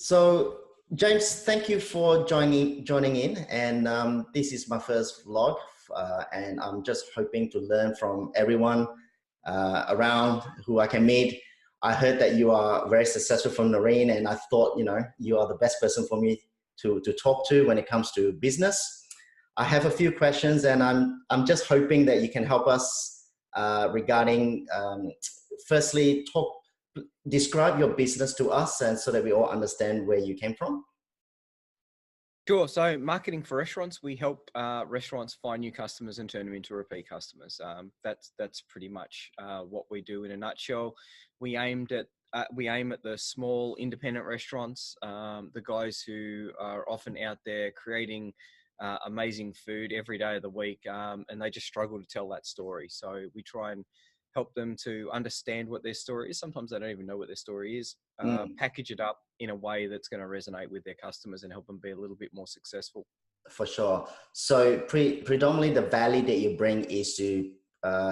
So, James, thank you for joining in. And this is my first vlog, and I'm just hoping to learn from everyone around who I can meet. I heard that you are very successful from Noreen, and I thought, you are the best person for me to talk to when it comes to business. I have a few questions, and I'm just hoping that you can help us regarding, firstly, describe your business to us, and so that we all understand where you came from. Sure. So Marketing4Restaurants, we help restaurants find new customers and turn them into repeat customers. That's pretty much what we do in a nutshell. We aim at the small independent restaurants, the guys who are often out there creating amazing food every day of the week, and they just struggle to tell that story. So we try and help them to understand what their story is. Sometimes they don't even know what their story is. Package it up in a way that's going to resonate with their customers and help them be a little bit more successful. For sure. So predominantly the value that you bring is to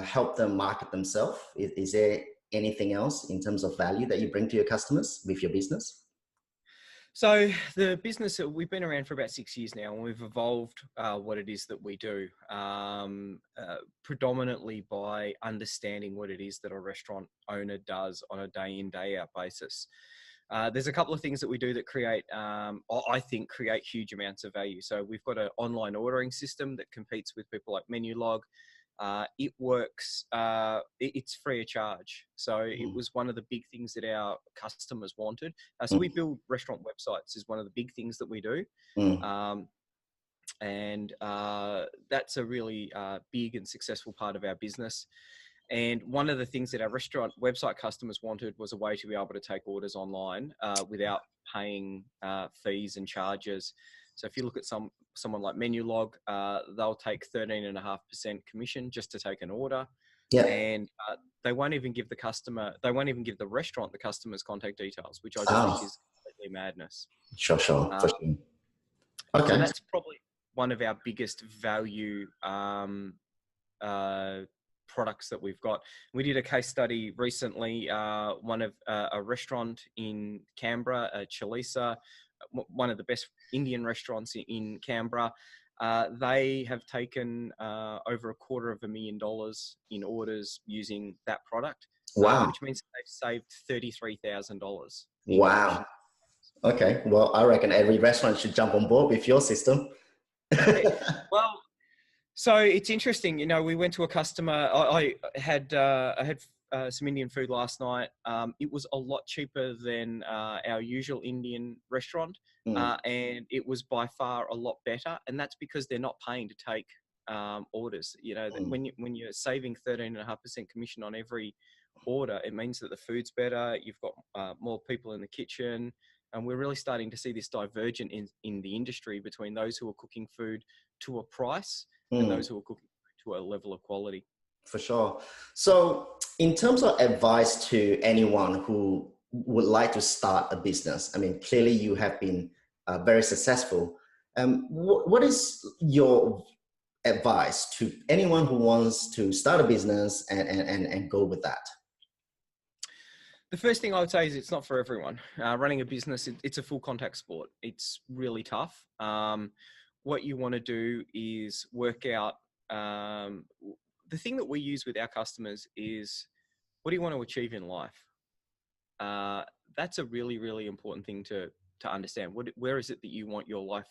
help them market themselves. Is there anything else in terms of value that you bring to your customers with your business? So the business, we've been around for about 6 years now, and we've evolved what it is that we do, predominantly by understanding what it is that a restaurant owner does on a day in, day out basis. There's a couple of things that we do that create huge amounts of value. So we've got an online ordering system that competes with people like Menulog. It works, it's free of charge. So it was one of the big things that our customers wanted. So we build restaurant websites is one of the big things that we do. And that's a really big and successful part of our business. And one of the things that our restaurant website customers wanted was a way to be able to take orders online without paying fees and charges. So if you look at someone like Menulog, they'll take 13.5% commission just to take an order. Yeah. And they won't even give the restaurant the customer's contact details, which I just think is completely madness. Sure. Okay. So that's probably one of our biggest value products that we've got. We did a case study recently, one of a restaurant in Canberra, Chalisa, one of the best Indian restaurants in Canberra. They have taken over $250,000 in orders using that product. Wow. Which means they've saved $33,000. Wow. Okay. Well, I reckon every restaurant should jump on board with your system. Well, so it's interesting, we went to a customer. I had some Indian food last night. It was a lot cheaper than our usual Indian restaurant, and it was by far a lot better. And that's because they're not paying to take orders. When you're saving 13.5% commission on every order, it means that the food's better. You've got more people in the kitchen. And we're really starting to see this divergent in the industry between those who are cooking food to a price and those who are cooking food to a level of quality. For sure. So in terms of advice to anyone who would like to start a business, I mean, clearly you have been very successful. What is your advice to anyone who wants to start a business and go with that? The first thing I would say is it's not for everyone. Running a business, it's a full contact sport. It's really tough. What you want to do is work out, the thing that we use with our customers is, what do you want to achieve in life? That's a really, really important thing to understand. Where is it that you want your life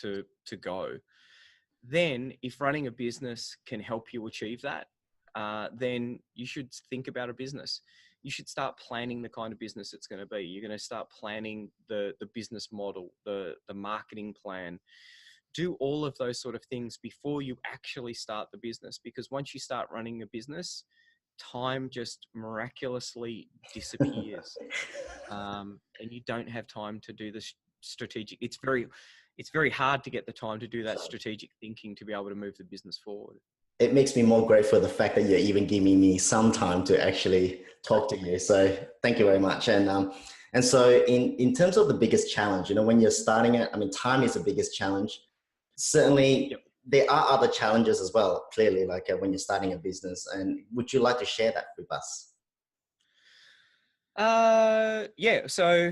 to go? Then if running a business can help you achieve that, then you should think about a business. You should start planning the kind of business it's going to be. You're going to start planning the business model, the marketing plan. Do all of those sort of things before you actually start the business, because once you start running a business, time just miraculously disappears. And you don't have time to do the strategic. It's very hard to get the time to do that strategic thinking to be able to move the business forward. It makes me more grateful for the fact that you're even giving me some time to actually talk to you. So thank you very much. And so in terms of the biggest challenge, when you're starting it, I mean, time is the biggest challenge. Certainly, there are other challenges as well, clearly, like when you're starting a business. And would you like to share that with us? Yeah. So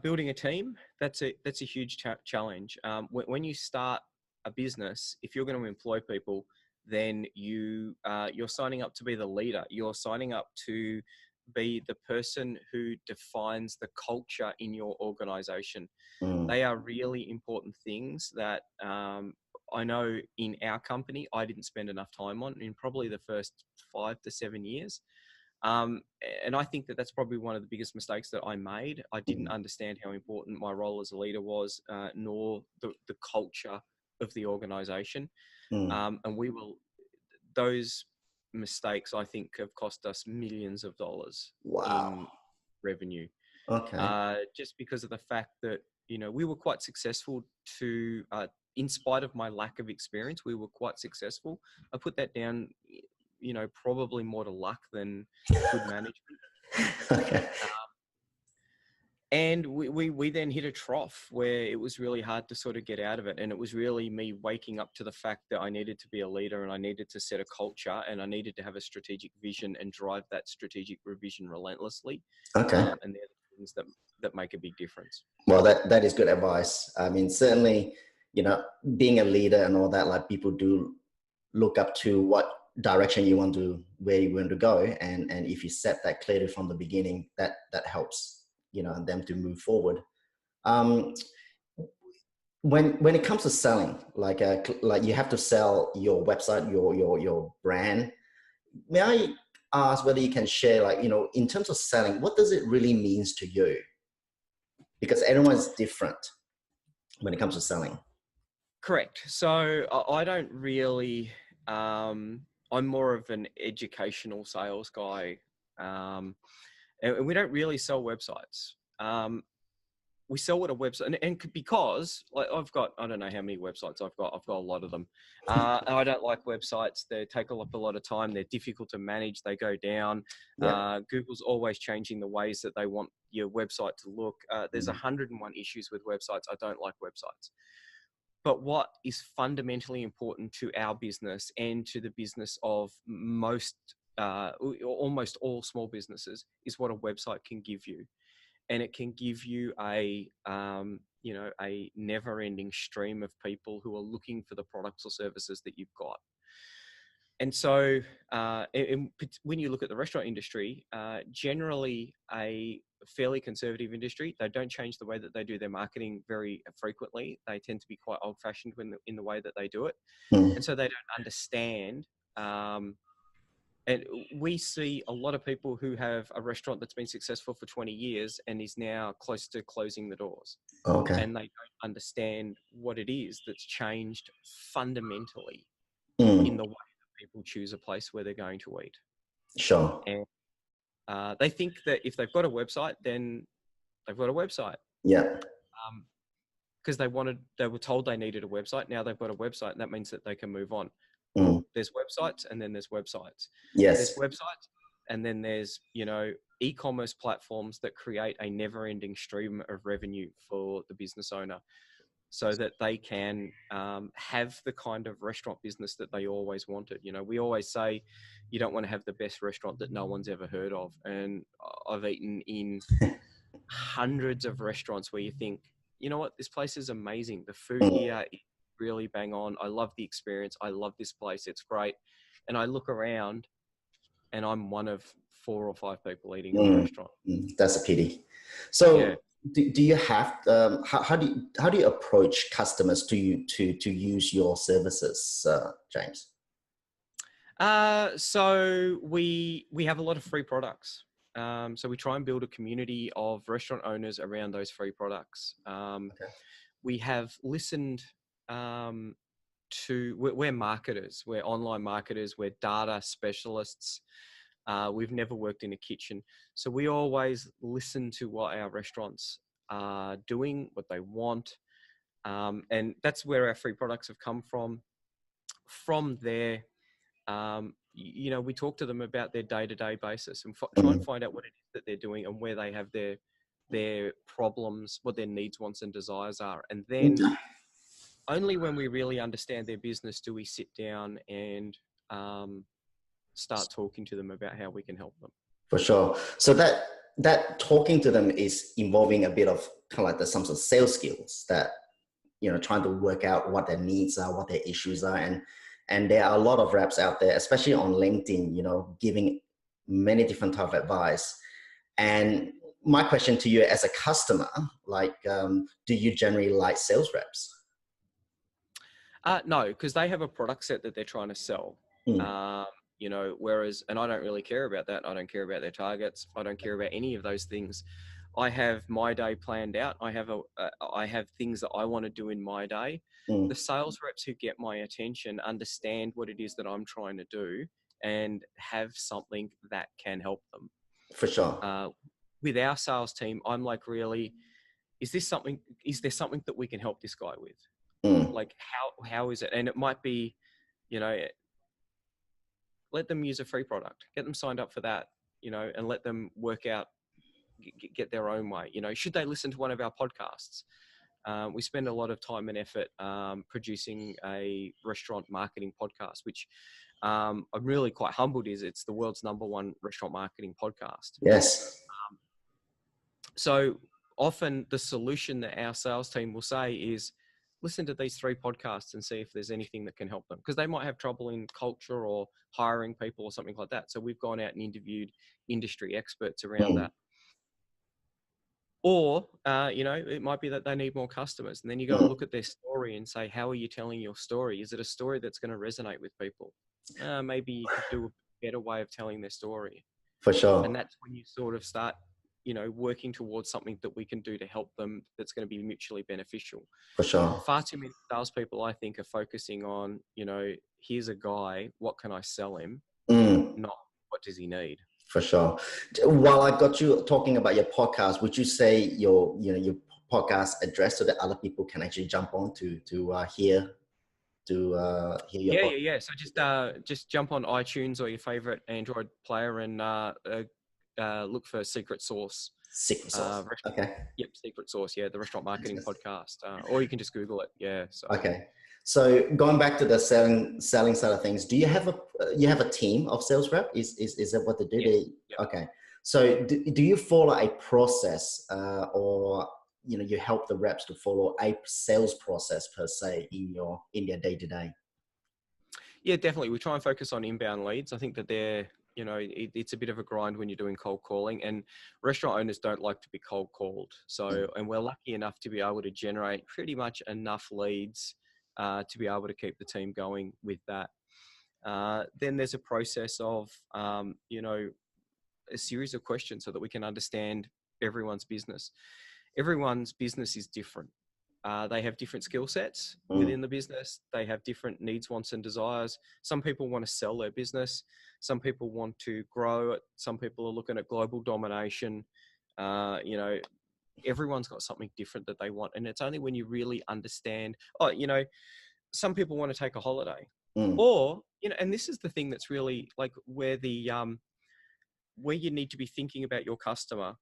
building a team, that's a huge challenge. When you start a business, if you're going to employ people, then you're signing up to be the leader. You're signing up to be the person who defines the culture in your organization. Mm, They are really important things that I know in our company I didn't spend enough time on in probably the first 5 to 7 years. Um, and I think that that's probably one of the biggest mistakes that I made. I didn't mm, understand how important my role as a leader was, nor the culture of the organization. mm. And those mistakes, I think, have cost us millions of dollars Wow. in revenue, Okay. just because of the fact that, we were quite successful in spite of my lack of experience, we were quite successful. I put that down, probably more to luck than good management. Okay. And we then hit a trough where it was really hard to sort of get out of it. And it was really me waking up to the fact that I needed to be a leader and I needed to set a culture and I needed to have a strategic vision and drive that strategic revision relentlessly. Okay. And they're the things that make a big difference. Well, that is good advice. I mean, certainly, being a leader and all that, like people do look up to what direction you want to, where you want to go, and if you set that clearly from the beginning, that helps, them to move forward. Um, when it comes to selling, like you have to sell your website, your brand. May I ask whether you can share, like, in terms of selling, what does it really means to you? Because everyone's different when it comes to selling. Correct. So I don't really, I'm more of an educational sales guy. And we don't really sell websites. We sell what a website, and because like I don't know how many websites I've got a lot of them. And I don't like websites. They take up a lot of time. They're difficult to manage. They go down. Yeah. Google's always changing the ways that they want your website to look. There's Mm, 101 issues with websites. I don't like websites. But what is fundamentally important to our business and to the business of almost all small businesses is what a website can give you. And it can give you a never-ending stream of people who are looking for the products or services that you've got. And so when you look at the restaurant industry, generally a fairly conservative industry. They don't change the way that they do their marketing very frequently. They tend to be quite old-fashioned in the way that they do it. mm, And so they don't understand. And we see a lot of people who have a restaurant that's been successful for 20 years and is now close to closing the doors. okay. And they don't understand what it is that's changed fundamentally in Mm, the way that people choose a place where they're going to eat. sure. And they think that if they've got a website, then they've got a website. Yeah. Because they were told they needed a website. Now they've got a website, and that means that they can move on. Mm, Well, there's websites, and then there's websites. There's yes. websites, and then there's e-commerce platforms that create a never-ending stream of revenue for the business owner, so that they can have the kind of restaurant business that they always wanted. We always say you don't want to have the best restaurant that no one's ever heard of. And I've eaten in hundreds of restaurants where you think, you know what, this place is amazing. The food Mm, here is really bang on. I love the experience. I love this place. It's great. And I look around and I'm one of 4 or 5 people eating in the mm, restaurant. that's a pity. Yeah. So, do you have how do you approach customers to use your services, James? So we have a lot of free products. So we try and build a community of restaurant owners around those free products. Okay. We have listened we're marketers, we're online marketers, we're data specialists. We've never worked in a kitchen. So we always listen to what our restaurants are doing, what they want. And that's where our free products have come from. From there, we talk to them about their day-to-day basis and try and Mm, find out what it is that they're doing and where they have their problems, what their needs, wants, and desires are. And then okay. only when we really understand their business do we sit down and start talking to them about how we can help them. For sure. So that talking to them is involving a bit of kind of like some sort of sales skills that, trying to work out what their needs are, what their issues are. And there are a lot of reps out there, especially on LinkedIn, giving many different type of advice. And my question to you as a customer, do you generally like sales reps? No, because they have a product set that they're trying to sell. Mm. Whereas, and I don't really care about that. I don't care about their targets. I don't care about any of those things. I have my day planned out. I have things that I want to do in my day. Mm. The sales reps who get my attention understand what it is that I'm trying to do and have something that can help them. For sure. With our sales team, I'm like, really, is there something that we can help this guy with? Mm. Like, how is it? And it might be, let them use a free product, get them signed up for that, and let them work out, get their own way. Should they listen to one of our podcasts? We spend a lot of time and effort producing a restaurant marketing podcast, which I'm really quite humbled it's the world's #1 restaurant marketing podcast. Yes. So often the solution that our sales team will say is, listen to these 3 podcasts and see if there's anything that can help them, because they might have trouble in culture or hiring people or something like that. So we've gone out and interviewed industry experts around that. Or, it might be that they need more customers. And then you got to look at their story and say, how are you telling your story? Is it a story that's going to resonate with people? Maybe you could do a better way of telling their story. For sure. And that's when you sort of start, working towards something that we can do to help them that's going to be mutually beneficial. For sure. Far too many salespeople, I think, are focusing on, here's a guy, what can I sell him? Not what does he need? For sure. While I got you talking about your podcast, would you say your podcast address so that other people can actually jump on to hear your podcast? Yeah. So just jump on iTunes or your favorite Android player and look for Secret Sauce. Secret Sauce. Okay. Yep, Secret Sauce. Yeah, the restaurant marketing podcast. Or you can just Google it. Yeah. So. Okay. So going back to the selling side of things, do you have a team of sales rep? Is that what they do? Yes. Yep. Okay. So do you follow a process, or you help the reps to follow a sales process per se in their day to day? Yeah, definitely. We try and focus on inbound leads. I think that it's a bit of a grind when you're doing cold calling, and restaurant owners don't like to be cold called. So, and we're lucky enough to be able to generate pretty much enough leads to be able to keep the team going with that. Then there's a process of, a series of questions so that we can understand everyone's business. Everyone's business is different. They have different skill sets within the business. They have different needs, wants, and desires. Some people want to sell their business. Some people want to grow it. Some people are looking at global domination. Everyone's got something different that they want. And it's only when you really understand, some people want to take a holiday or, and this is the thing that's really like where you need to be thinking about your customer.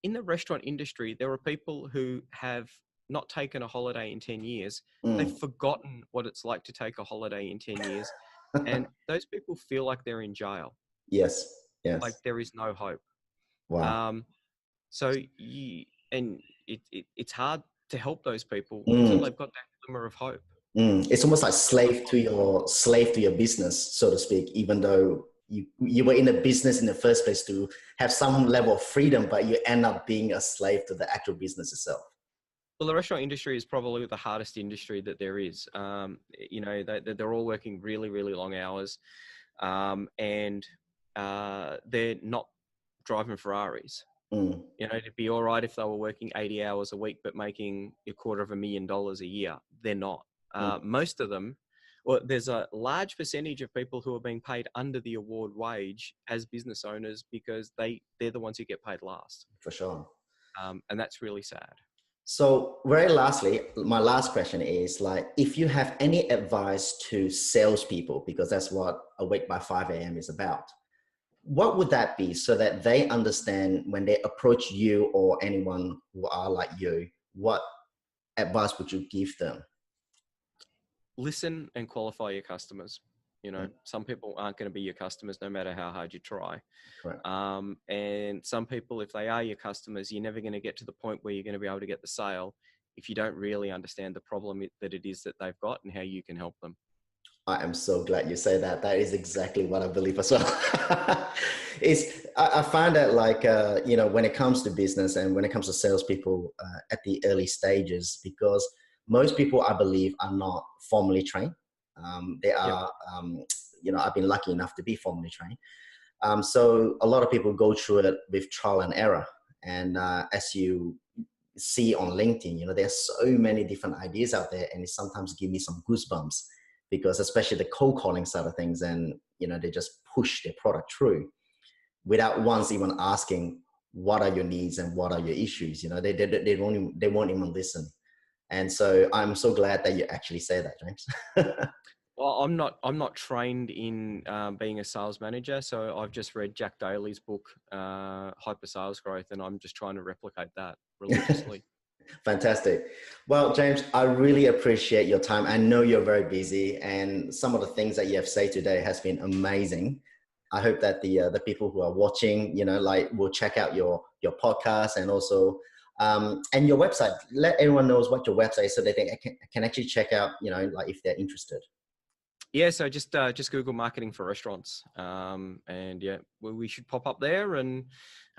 In the restaurant industry, there are people who have not taken a holiday in 10 years. They've forgotten what it's like to take a holiday in 10 years. And those people feel like they're in jail. Yes. Like there is no hope. Wow. So it's hard to help those people until they've got that glimmer of hope. It's almost like slave to your business, so to speak, even though you were in a business in the first place to have some level of freedom, but you end up being a slave to the actual business itself. Well, the restaurant industry is probably the hardest industry that there is. They're all working really, really long hours, and they're not driving Ferraris. It'd be all right if they were working 80 hours a week, but making $250,000 a year. They're not. Most of them, well, there's a large percentage of people who are being paid under the award wage as business owners because they're the ones who get paid last. For sure. And that's really sad. So very lastly, my last question is if you have any advice to salespeople, because that's what Awake by 5 a.m. is about, what would that be so that they understand when they approach you or anyone who are like you, what advice would you give them? Listen and qualify your customers. You know, Mm, some people aren't going to be your customers no matter how hard you try. correct. And some people, if they are your customers, you're never going to get to the point where you're going to be able to get the sale if you don't really understand the problem that it is that they've got and how you can help them. I am so glad you say that. That is exactly what I believe as well. I find that like, when it comes to business and when it comes to salespeople at the early stages, because most people, I believe, are not formally trained. They Yep. are, I've been lucky enough to be formally trained. So a lot of people go through it with trial and error. And as you see on LinkedIn, there's so many different ideas out there, and it sometimes give me some goosebumps because especially the cold calling side of things, and they just push their product through without once even asking what are your needs and what are your issues. They won't even listen. And so I'm so glad that you actually say that, James. Well, I'm not trained in being a sales manager, so I've just read Jack Daly's book, Hyper Sales Growth, and I'm just trying to replicate that religiously. Fantastic. Well, James, I really appreciate your time. I know you're very busy, and some of the things that you have said today has been amazing. I hope that the people who are watching, will check out your podcast and also and your website. Let everyone knows what your website is so that they can actually check out, if they're interested. Yeah, so just Google Marketing4Restaurants, and yeah, well, we should pop up there. And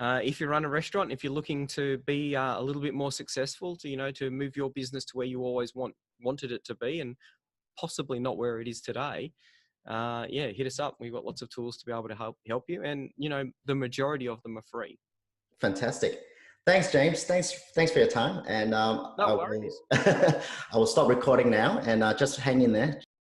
if you run a restaurant, if you're looking to be a little bit more successful, to move your business to where you always wanted it to be, and possibly not where it is today, yeah, hit us up. We've got lots of tools to be able to help you, and the majority of them are free. Fantastic. Thanks, James. Thanks for your time. And No I will worries. I will stop recording now, and just hang in there.